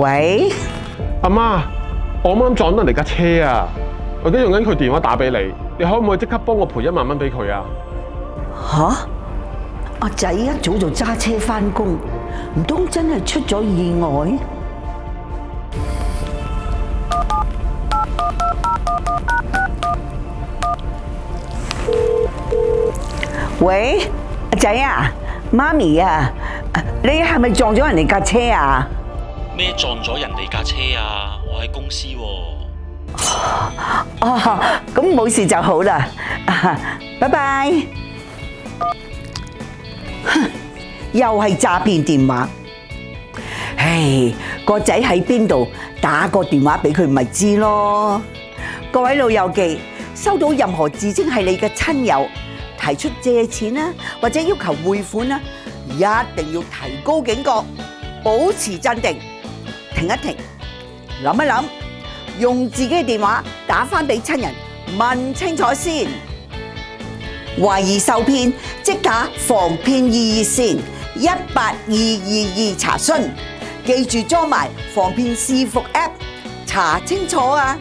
喂，阿媽，我啱啱撞到人哋架車啊！我而家用緊佢電話打俾你，你可唔可以即刻幫我賠1萬蚊俾佢啊？吓？阿仔一早就揸車返工，唔通真係出咗意外？喂，阿仔啊，媽咪啊，你係咪撞咗人哋架車啊？咩撞咗人哋架車啊？我喺公司喎。哦，咁冇事就好啦，拜拜。哼，又係詐騙電話。唉，個仔喺邊度，打個電話俾佢咪知咯。各位老友記，收到任何自稱係你嘅親友提出借錢啦，或者要求匯款啦，一定要提高警覺，保持鎮定，停一停，諗一諗，用自己嘅電話打返俾親人問清楚先。懷疑受騙即打防騙易熱線18222查詢，記住裝埋防騙視伏 App， 查清楚啊！